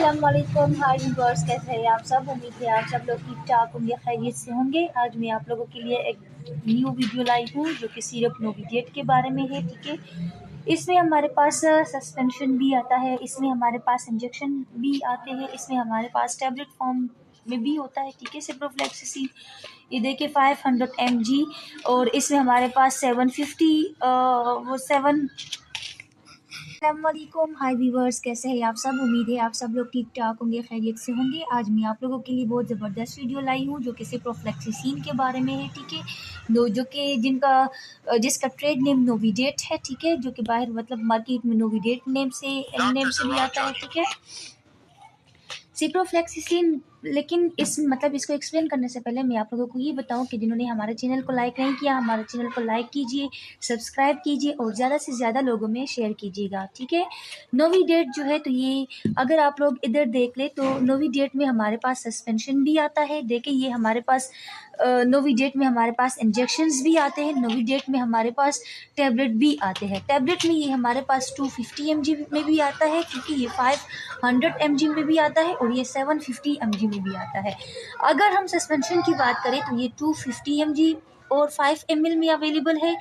अस्सलामुअलैकुम, हाय व्यूअर्स, कैसे हैं आप सब। उम्मीद है आप सब लोग ठीक ठाक होंगे, खैरियत से होंगे। आज मैं आप लोगों के लिए एक न्यू वीडियो लाई हूँ जो कि सिरप नोविडेट के बारे में है। ठीक है, इसमें हमारे पास सस्पेंशन भी आता है, इसमें हमारे पास इंजेक्शन भी आते हैं, इसमें हमारे पास टैबलेट फॉर्म में भी होता है। ठीक है, सिप्रोफ्लेक्सासिन ये देखिए 500 mg, और इसमें हमारे पास 750 वो 7। अस्सलामुअलैकुम, हाय व्यूवर्स, कैसे हैं आप सब। उम्मीद है आप सब लोग ठीक ठाक होंगे, खैरियत से होंगे। आज मैं आप लोगों के लिए बहुत ज़बरदस्त वीडियो लाई हूँ जो कि सिप्रोफ्लेक्सासिन के बारे में है। ठीक है, जो कि जिसका ट्रेड नेम नोविडेट है। ठीक है, जो कि बाहर मतलब मार्केट में नोविडेट नेम से भी आता है। ठीक है, सिप्रोफ्लेक्सासिन, लेकिन इसको एक्सप्लेन करने से पहले मैं आप लोगों को ये बताऊं कि जिन्होंने हमारे चैनल को लाइक नहीं किया, हमारे चैनल को लाइक कीजिए, सब्सक्राइब कीजिए और ज़्यादा से ज़्यादा लोगों में शेयर कीजिएगा। ठीक है, नोविडेट जो है तो ये अगर आप लोग इधर देख ले तो नोविडेट में हमारे पास सस्पेंशन भी आता है। देखिए, ये हमारे पास नोविडेट में हमारे पास इंजेक्शंस भी आते हैं, नोविडेट में हमारे पास टैबलेट भी आते हैं। टैबलेट में ये हमारे पास 250 mg में भी आता है, क्योंकि ये 500 mg में भी आता है और ये 750 mg में भी आता है। अगर हम सस्पेंशन की बात करें तो ये 250 mg और 5 ml में अवेलेबल है,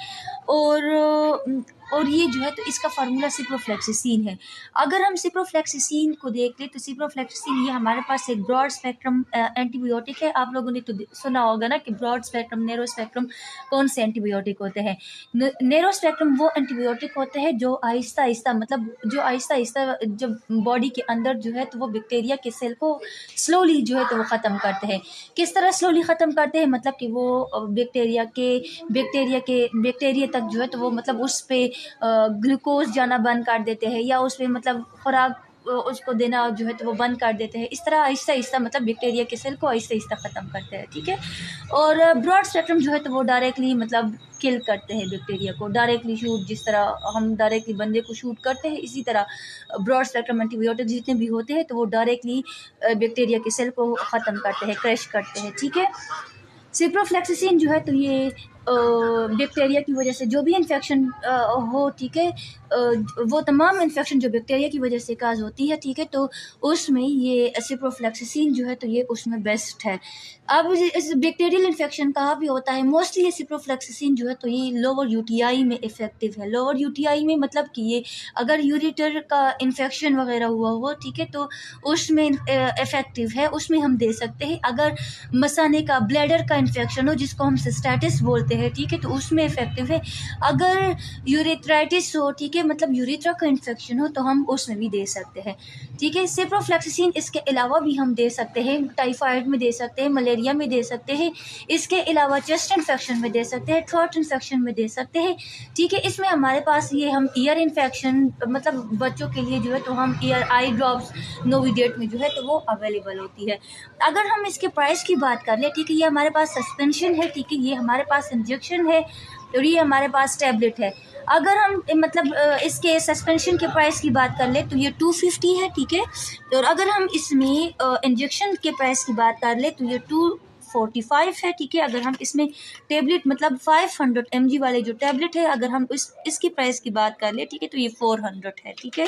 और ये जो है तो इसका फार्मूला सिप्रोफ्लेक्सासिन है। अगर हम सिप्रोफ्लेक्सासिन को देख लें तो सिप्रोफ्लेक्सासिन ये हमारे पास एक ब्रॉड स्पेक्ट्रम एंटीबायोटिक है। आप लोगों ने तो सुना होगा ना कि ब्रॉड स्पेक्ट्रम, नैरो स्पेक्ट्रम कौन से एंटीबायोटिक होते हैं। नैरो स्पेक्ट्रम वो एंटीबायोटिक होते हैं जो आहिस्ता आहिस्ता जब बॉडी के अंदर जो है तो वो बैक्टीरिया के सेल को स्लोली जो है तो वो ख़त्म करते हैं। किस तरह स्लोली ख़त्म करते हैं, मतलब कि वो बैक्टीरिया तक जो है तो वो मतलब उस पे ग्लूकोज जाना बंद कर देते हैं, या उस पे मतलब खुराक उसको देना जो है तो वो बंद कर देते हैं। इस तरह आहिस्ता आहिस्ता मतलब बैक्टीरिया के सेल को आहिस्ता आहिस्ता ख़त्म करते हैं। ठीक है, और ब्रॉड स्पेक्ट्रम जो है तो वो डायरेक्टली मतलब किल करते हैं बैक्टीरिया को, डायरेक्टली शूट, जिस तरह हम डायरेक्टली बंदे को शूट करते हैं, इसी तरह ब्रॉड स्पेक्ट्रम एंटीबायोटिक जितने भी होते हैं तो वो डायरेक्टली बैक्टीरिया के सेल को ख़त्म करते हैं, क्रश करते हैं। ठीक है, सिप्रोफ्लेक्सासिन जो है तो ये बैक्टीरिया की वजह से जो भी इन्फेक्शन हो, ठीक है, वो तमाम इन्फेक्शन जो बैक्टीरिया की वजह से काज होती है, ठीक है, तो उसमें ये सिप्रोफ्लेक्सासिन जो है तो ये उसमें बेस्ट है। अब इस बैक्टीरियल इन्फेक्शन कहाँ भी होता है, मोस्टली ये सिप्रोफ्लेक्सासिन जो है तो ये लोअर यूटीआई में इफेक्टिव है। लोअर यूटीआई में मतलब कि ये अगर यूरिटर का इन्फेक्शन वगैरह हुआ हो, ठीक है, तो उसमें इफेक्टिव है, उसमें हम दे सकते हैं। अगर मसाने का, ब्लैडर का इन्फेक्शन हो जिसको हम सिस्टाइटिस बोलते हैं, ठीक है, तो उसमें इफेक्टिव है। अगर यूरेथ्राइटिस हो, ठीक है, मतलब यूरिथ्रा का इन्फेक्शन हो, तो हम उसमें भी दे सकते हैं। ठीक है, सिप्रोफ्लेक्सासिन इसके अलावा भी हम दे सकते हैं, टाइफाइड में दे सकते हैं, मलेरिया में दे सकते हैं, इसके अलावा चेस्ट इन्फेक्शन में दे सकते हैं, थ्रोट इन्फेक्शन में दे सकते हैं। ठीक है, इसमें हमारे पास ये हम ईयर इन्फेक्शन मतलब बच्चों के लिए जो है तो हम ईयर आई ड्रॉप्स नोविडेट में जो है तो वो अवेलेबल होती है। अगर हम इसके प्राइस की बात कर ले, ठीक है, ये हमारे पास सस्पेंशन है, ठीक है, ये हमारे पास इंजेक्शन है और ये हमारे पास टैबलेट है। अगर हम मतलब इसके सस्पेंशन के प्राइस की बात कर ले तो ये 250 है, ठीक है, और अगर हम इसमें इंजेक्शन के प्राइस की बात कर ले तो ये 245 है। ठीक है, अगर हम इसमें टैबलेट मतलब 500 mg वाले जो टैबलेट है, अगर हम इसकी प्राइस की बात कर ले, ठीक है, तो ये 400 है। ठीक है,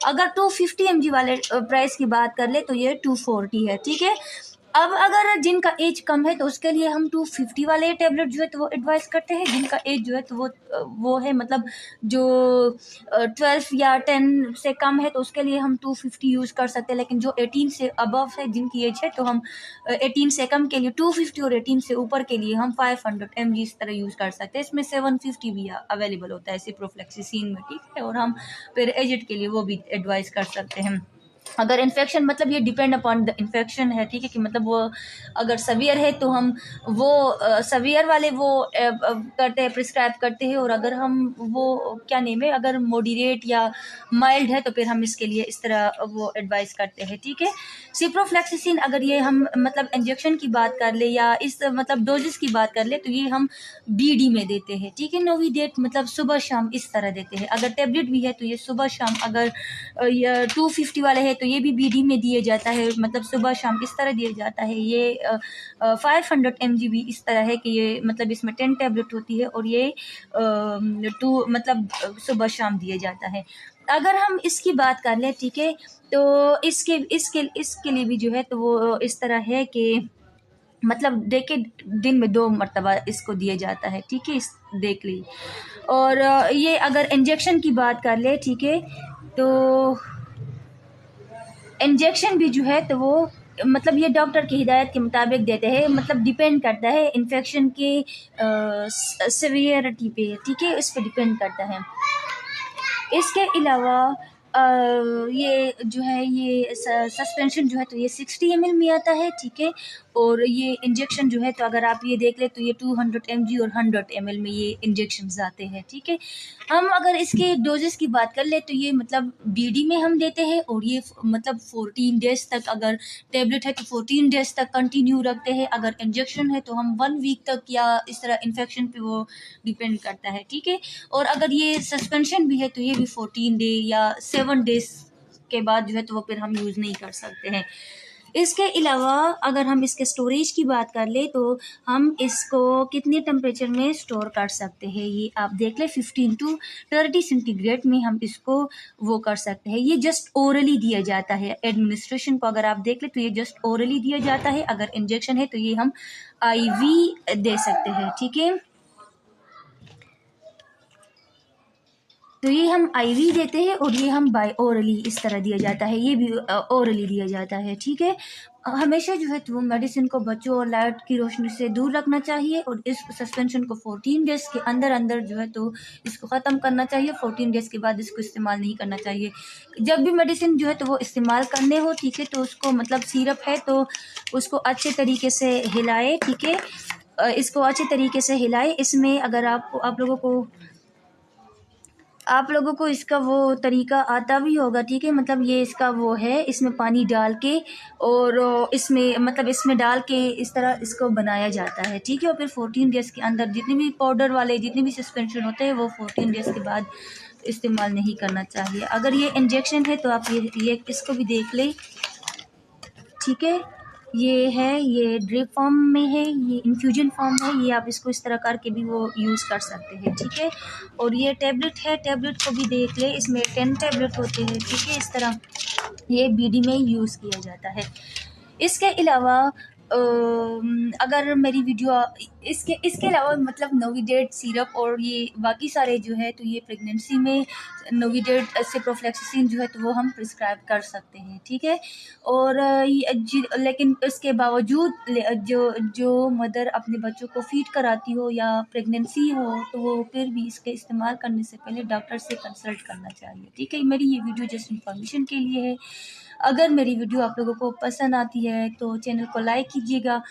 अगर 250 mg वाले प्राइस की बात कर ले तो ये 240 है। ठीक है, अब अगर जिनका एज कम है तो उसके लिए हम 250 वाले टैबलेट जो है तो वो एडवाइस करते हैं। जिनका एज जो है तो वो है मतलब जो 12 या 10 से कम है तो उसके लिए हम 250 यूज़ कर सकते हैं। लेकिन जो 18 से अबव है जिनकी एज है तो हम 18 से कम के लिए 250 और 18 से ऊपर के लिए हम 500 mg इस तरह यूज़ कर सकते हैं। इसमें 750 भी अवेलेबल होता है सिप्रोफ्लेक्सासिन में। ठीक है, और हम फिर एजेड के लिए वो भी एडवाइस कर सकते हैं। अगर इन्फेक्शन मतलब ये डिपेंड अपॉन द इन्फेक्शन है, ठीक है, कि मतलब वो अगर सवियर है तो हम वो सवियर वाले वो करते हैं, प्रिस्क्राइब करते हैं, और अगर हम वो क्या नेम है, अगर मॉडरेट या माइल्ड है तो फिर हम इसके लिए इस तरह वो एडवाइस करते हैं। ठीक है, सिप्रोफ्लेक्सासिन अगर ये हम मतलब इंजेक्शन की बात कर ले या इस मतलब डोजेस की बात कर ले तो ये हम बीडी में देते हैं। ठीक है, नोविडेट मतलब सुबह शाम इस तरह देते हैं। अगर टैबलेट भी है तो ये सुबह शाम, अगर 250 वाले है तो ये भी बीडी में दिए जाता है, मतलब सुबह शाम इस तरह दिया जाता है। ये 500 mg भी इस तरह है कि ये मतलब इसमें 10 टैबलेट होती है और ये 2 मतलब सुबह शाम दिया जाता है। अगर हम इसकी बात कर लें, ठीक है, तो इसके इसके इसके लिए भी जो है तो वो इस तरह है कि मतलब देखिए दिन में 2 मरतबा इसको दिया जाता है, ठीक है, इस देख ली। और ये अगर इंजेक्शन की बात कर ले, ठीक है, तो इंजेक्शन भी जो है तो वो मतलब ये डॉक्टर की हिदायत के मुताबिक देते हैं, मतलब डिपेंड करता है इन्फेक्शन की सीवियरिटी पे, ठीक है, इस पे डिपेंड करता है। इसके अलावा ये जो है ये सस्पेंशन जो है तो ये 60 ml में आता है, ठीक है, और ये इंजेक्शन जो है तो अगर आप ये देख ले तो ये 200 mg और 100 ml में ये इंजेक्शन आते हैं, ठीक है। हम अगर इसके डोजेस की बात कर ले तो ये मतलब बीडी में हम देते हैं, और ये मतलब 14 डेज तक, अगर टेबलेट है तो 14 डेज तक कंटिन्यू रखते हैं, अगर इंजेक्शन है तो हम 1 वीक तक, या इस तरह इन्फेक्शन पे वो डिपेंड करता है, ठीक है। और अगर ये सस्पेंशन भी है तो ये भी 14 डे या 7 डेज के बाद जो है तो वो फिर हम यूज़ नहीं कर सकते हैं। इसके अलावा अगर हम इसके स्टोरेज की बात कर ले तो हम इसको कितने टेम्परेचर में स्टोर कर सकते हैं, ये आप देख ले 15 to 30 सेंटीग्रेड में हम इसको वो कर सकते हैं। ये जस्ट ओरली दिया जाता है, एडमिनिस्ट्रेशन को अगर आप देख ले तो ये जस्ट ओरली दिया जाता है। अगर इंजेक्शन है तो ये हम IV दे सकते हैं, ठीक है। तो ये हम IV देते हैं, और ये हम बाय ओरली इस तरह दिया जाता है, ये भी ओरली दिया जाता है, ठीक है। हमेशा जो है तो मेडिसिन को बच्चों और लाइट की रोशनी से दूर रखना चाहिए, और इस सस्पेंशन को 14 डेज के अंदर अंदर जो है तो इसको ख़त्म करना चाहिए। 14 डेज के बाद इसको इस्तेमाल नहीं करना चाहिए। जब भी मेडिसिन जो है तो वो इस्तेमाल करने हो, ठीक है, तो उसको मतलब सिरप है तो उसको अच्छे तरीके से हिलाए, ठीक है, इसको अच्छे तरीके से हिलाए। इसमें अगर आप लोगों को इसका वो तरीका आता भी होगा, ठीक है, मतलब ये इसका वो है, इसमें पानी डाल के और इसमें मतलब इसमें डाल के इस तरह इसको बनाया जाता है, ठीक है। और फिर 14 डेज़ के अंदर जितने भी पाउडर वाले जितने भी सस्पेंशन होते हैं वो 14 डेज़ के बाद इस्तेमाल नहीं करना चाहिए। अगर ये इंजेक्शन है तो आप ये इसको भी देख लें, ठीक है। ये है, ये ड्रिप फॉर्म में है, ये इन्फ्यूजन फॉर्म है, ये आप इसको इस तरह करके भी वो यूज़ कर सकते हैं, ठीक है। और ये टैबलेट है, टैबलेट को भी देख ले, इसमें 10 टैबलेट होते हैं, ठीक है, इस तरह ये BD में यूज़ किया जाता है। इसके अलावा अगर मेरी वीडियो इसके अलावा मतलब नोविडेट सिरप और ये बाकी सारे जो है तो ये प्रेगनेंसी में नोविडेट सिप्रोफ्लेक्सिसिन जो है तो वो हम प्रिस्क्राइब कर सकते हैं, ठीक है। और लेकिन इसके बावजूद जो मदर अपने बच्चों को फीड कराती हो या प्रेगनेंसी हो तो वो फिर भी इसके इस्तेमाल करने से पहले डॉक्टर से कंसल्ट करना चाहिए, ठीक है। मेरी ये वीडियो जस्ट इन्फॉर्मेशन के लिए है। अगर मेरी वीडियो आप लोगों को पसंद आती है तो चैनल को लाइक कीजिएगा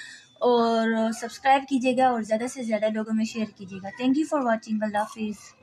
और सब्सक्राइब कीजिएगा और ज़्यादा से ज़्यादा लोगों में शेयर कीजिएगा। Thank you for watching. अल्लाह हाफिज़।